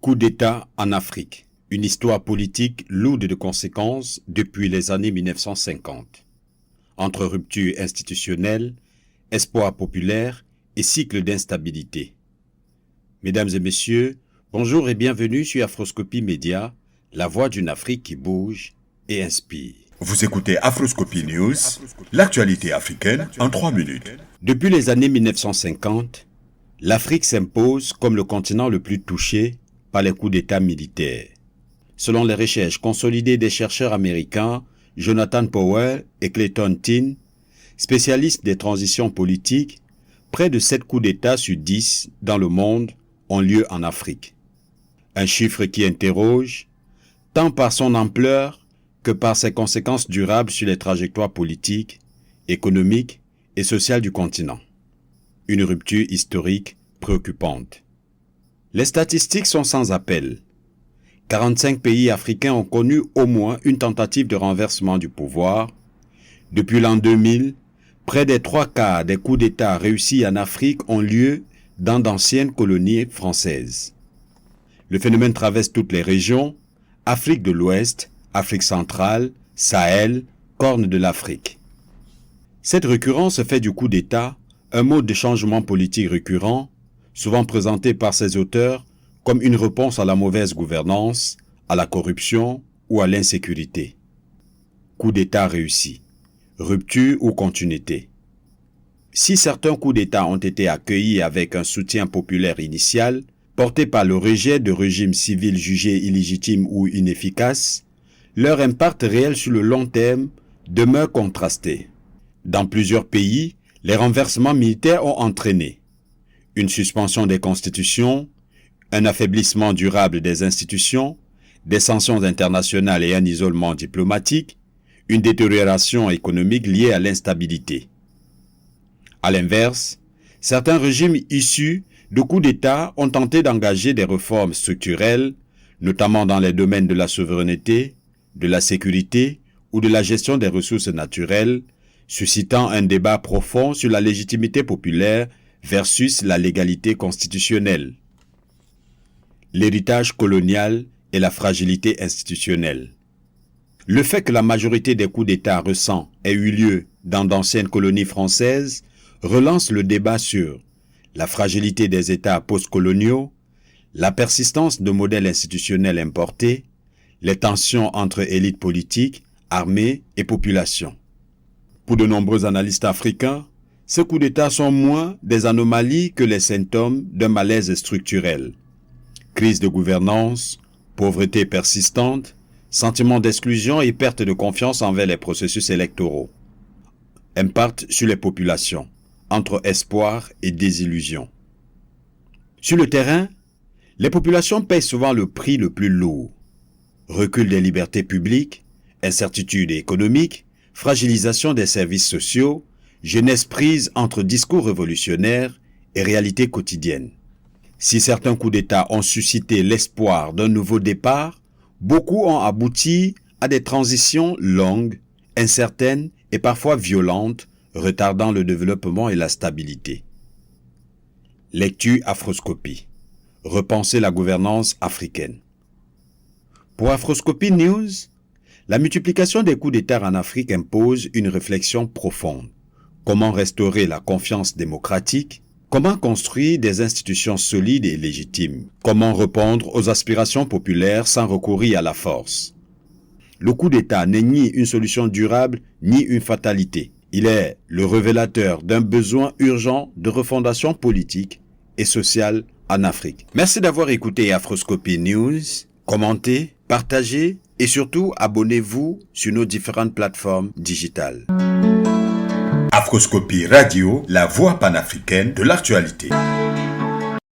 Coup d'État en Afrique. Une histoire politique lourde de conséquences depuis les années 1950. Entre rupture institutionnelle, espoir populaire et cycle d'instabilité. Mesdames et messieurs, bonjour et bienvenue sur Afroscopie Média, la voix d'une Afrique qui bouge et inspire. Vous écoutez Afroscopie News, l'actualité africaine en 3 minutes. Depuis les années 1950, l'Afrique s'impose comme le continent le plus touché par les coups d'État militaires. Selon les recherches consolidées des chercheurs américains Jonathan Powell et Clayton Tinn, spécialistes des transitions politiques, près de 7 coups d'État sur 10 dans le monde ont lieu en Afrique. Un chiffre qui interroge, tant par son ampleur que par ses conséquences durables sur les trajectoires politiques, économiques et sociales du continent. Une rupture historique préoccupante. Les statistiques sont sans appel. 45 pays africains ont connu au moins une tentative de renversement du pouvoir. Depuis l'an 2000, près des 3/4 des coups d'État réussis en Afrique ont lieu dans d'anciennes colonies françaises. Le phénomène traverse toutes les régions, Afrique de l'Ouest, Afrique centrale, Sahel, Corne de l'Afrique. Cette récurrence fait du coup d'État un mode de changement politique récurrent, souvent présenté par ses auteurs comme une réponse à la mauvaise gouvernance, à la corruption ou à l'insécurité. Coup d'État réussi, rupture ou continuité. Si certains coups d'État ont été accueillis avec un soutien populaire initial, porté par le rejet de régimes civils jugés illégitimes ou inefficaces, leur impact réel sur le long terme demeure contrasté. Dans plusieurs pays, les renversements militaires ont entraîné une suspension des constitutions, un affaiblissement durable des institutions, des sanctions internationales et un isolement diplomatique, une détérioration économique liée à l'instabilité. À l'inverse, certains régimes issus de coups d'État ont tenté d'engager des réformes structurelles, notamment dans les domaines de la souveraineté, de la sécurité ou de la gestion des ressources naturelles, suscitant un débat profond sur la légitimité populaire versus la légalité constitutionnelle. L'héritage colonial et la fragilité institutionnelle. Le fait que la majorité des coups d'État récents aient eu lieu dans d'anciennes colonies françaises relance le débat sur la fragilité des États postcoloniaux, la persistance de modèles institutionnels importés, les tensions entre élites politiques, armées et population. Pour de nombreux analystes africains, ces coups d'État sont moins des anomalies que les symptômes d'un malaise structurel. Crise de gouvernance, pauvreté persistante, sentiment d'exclusion et perte de confiance envers les processus électoraux. Impact sur les populations, entre espoir et désillusion. Sur le terrain, les populations payent souvent le prix le plus lourd. Recul des libertés publiques, incertitudes économiques, fragilisation des services sociaux, jeunesse prise entre discours révolutionnaires et réalité quotidienne. Si certains coups d'État ont suscité l'espoir d'un nouveau départ, beaucoup ont abouti à des transitions longues, incertaines et parfois violentes, retardant le développement et la stabilité. Lecture Afroscopie. Repenser la gouvernance africaine. Pour Afroscopie News, la multiplication des coups d'État en Afrique impose une réflexion profonde. Comment restaurer la confiance démocratique? Comment construire des institutions solides et légitimes? Comment répondre aux aspirations populaires sans recourir à la force? Le coup d'État n'est ni une solution durable, ni une fatalité. Il est le révélateur d'un besoin urgent de refondation politique et sociale en Afrique. Merci d'avoir écouté Afroscopie News. Commentez, partagez et surtout abonnez-vous sur nos différentes plateformes digitales. Afroscopie Radio, la voix panafricaine de l'actualité.